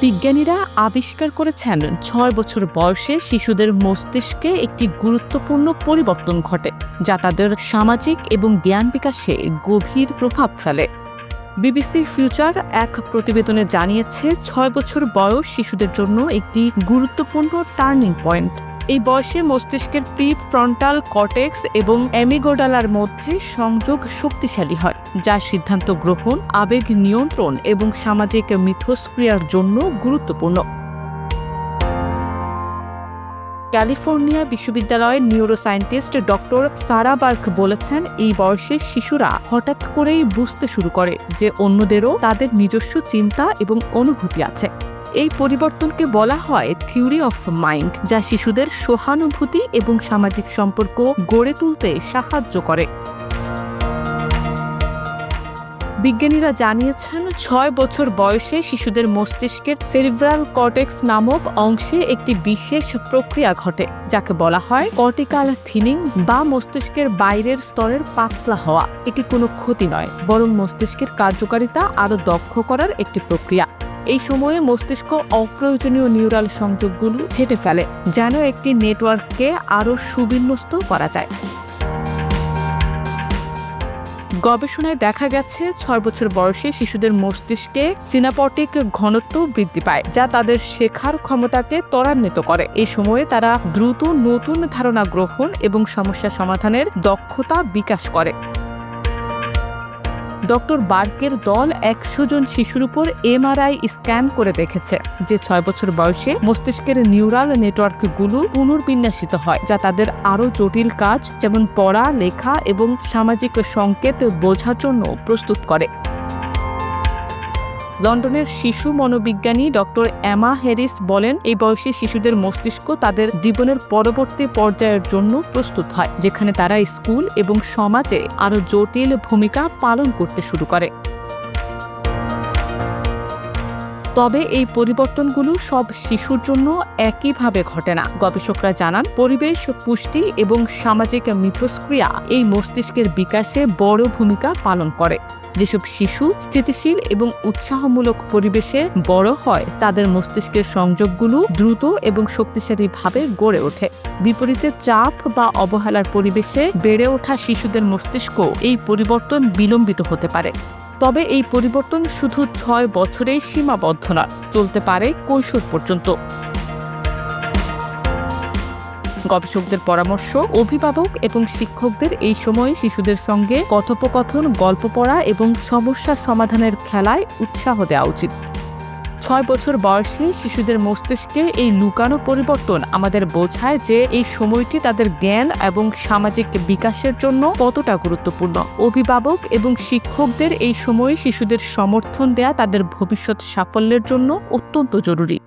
বিজ্ঞানীরা আবিষ্কার করেছেন ৬ বছর বয়সে শিশুদের মস্তিষ্কে একটি গুরুত্বপূর্ণ পরিবর্তন ঘটে, যা তাদের সামাজিক এবং জ্ঞান বিকাশে গভীর প্রভাব ফেলে। বিবিসি ফিউচার এক প্রতিবেদনে জানিয়েছে ৬ বছর বয়স শিশুদের জন্য একটি গুরুত্বপূর্ণ টার্নিং পয়েন্ট। এই বয়সে মস্তিষ্কের প্রিফ্রন্টাল কর্টেক্স এবং অ্যামিগডালার মধ্যে সংযোগ শক্তিশালী হয়, যা সিদ্ধান্ত গ্রহণ, আবেগ নিয়ন্ত্রণ এবং সামাজিক মিথস্ক্রিয়ার জন্য গুরুত্বপূর্ণ। ক্যালিফোর্নিয়া বিশ্ববিদ্যালয়ের নিউরোসায়েন্টিস্ট ডক্টর সারা বার্ক বলেছেন, এই বয়সে শিশুরা হঠাৎ করেই বুঝতে শুরু করে যে অন্যদেরও তাদের নিজস্ব চিন্তা এবং অনুভূতি আছে। এই পরিবর্তনকে বলা হয় থিওরি অফ মাইন্ড, যা শিশুদের সহানুভূতি এবং সামাজিক সম্পর্ক গড়ে তুলতে সাহায্য করে। বিজ্ঞানীরা জানিয়েছেন ৬ বছর বয়সে শিশুদের মস্তিষ্কের সেরিব্রাল কর্টেক্স নামক অংশে একটি বিশেষ প্রক্রিয়া ঘটে, যাকে বলা হয় কর্টিকাল থিনিং বা মস্তিষ্কের বাইরের স্তরের পাতলা হওয়া। এটি কোনো ক্ষতি নয়, বরং মস্তিষ্কের কার্যকারিতা আরও দক্ষ করার একটি প্রক্রিয়া। এই সময়ে মস্তিষ্ক অপ্রয়োজনীয় নিউরাল সংযোগগুলো ছেঁটে ফেলে, যেন একটি নেটওয়ার্ককে আরও সুবিন্যস্ত করা যায়। গবেষণায় দেখা গেছে ৬ বছর বয়সে শিশুদের মস্তিষ্কে সিনাপটিক ঘনত্ব বৃদ্ধি পায়, যা তাদের শেখার ক্ষমতাকে ত্বরান্বিত করে। এই সময়ে তারা দ্রুত নতুন ধারণা গ্রহণ এবং সমস্যা সমাধানের দক্ষতা বিকাশ করে। ডক্টর বার্কের দল ১০০ জন শিশুর উপর এমআরআই স্ক্যান করে দেখেছে যে ৬ বছর বয়সে মস্তিষ্কের নিউরাল নেটওয়ার্কগুলো পুনর্বিন্যাসিত হয়, যা তাদের আরও জটিল কাজ যেমন পড়া, লেখা এবং সামাজিক সংকেত বোঝার জন্য প্রস্তুত করে। লন্ডনের শিশু মনোবিজ্ঞানী ডক্টর এমা হ্যারিস বলেন, এই বয়সে শিশুদের মস্তিষ্ক তাদের জীবনের পরবর্তী পর্যায়ের জন্য প্রস্তুত হয়, যেখানে তারা স্কুল এবং সমাজে আরও জটিল ভূমিকা পালন করতে শুরু করে। তবে এই পরিবর্তনগুলো সব শিশুর জন্য একইভাবে ঘটে না। গবেষকরা জানান, পরিবেশ, পুষ্টি এবং সামাজিক মিথস্ক্রিয়া এই মস্তিষ্কের বিকাশে বড় ভূমিকা পালন করে। যেসব শিশু স্থিতিশীল এবং উৎসাহমূলক পরিবেশে বড় হয়, তাদের মস্তিষ্কের সংযোগগুলো দ্রুত এবং শক্তিশালীভাবে গড়ে ওঠে। বিপরীতে চাপ বা অবহেলার পরিবেশে বেড়ে ওঠা শিশুদের মস্তিষ্ক এই পরিবর্তন বিলম্বিত হতে পারে। তবে এই পরিবর্তন শুধু ৬ বছরেই সীমাবদ্ধ নয়, চলতে পারে কৈশোর পর্যন্ত। গবেষকদের পরামর্শ, অভিভাবক এবং শিক্ষকদের এই সময়ে শিশুদের সঙ্গে কথোপকথন, গল্প পড়া এবং সমস্যা সমাধানের খেলায় উৎসাহ দেওয়া উচিত। ৬ বছর বয়সে শিশুদের মস্তিষ্কে এই লুকানো পরিবর্তন আমাদের বোঝায় যে এই সময়টি তাদের জ্ঞান এবং সামাজিক বিকাশের জন্য কতটা গুরুত্বপূর্ণ। অভিভাবক এবং শিক্ষকদের এই সময়ে শিশুদের সমর্থন দেয়া তাদের ভবিষ্যৎ সাফল্যের জন্য অত্যন্ত জরুরি।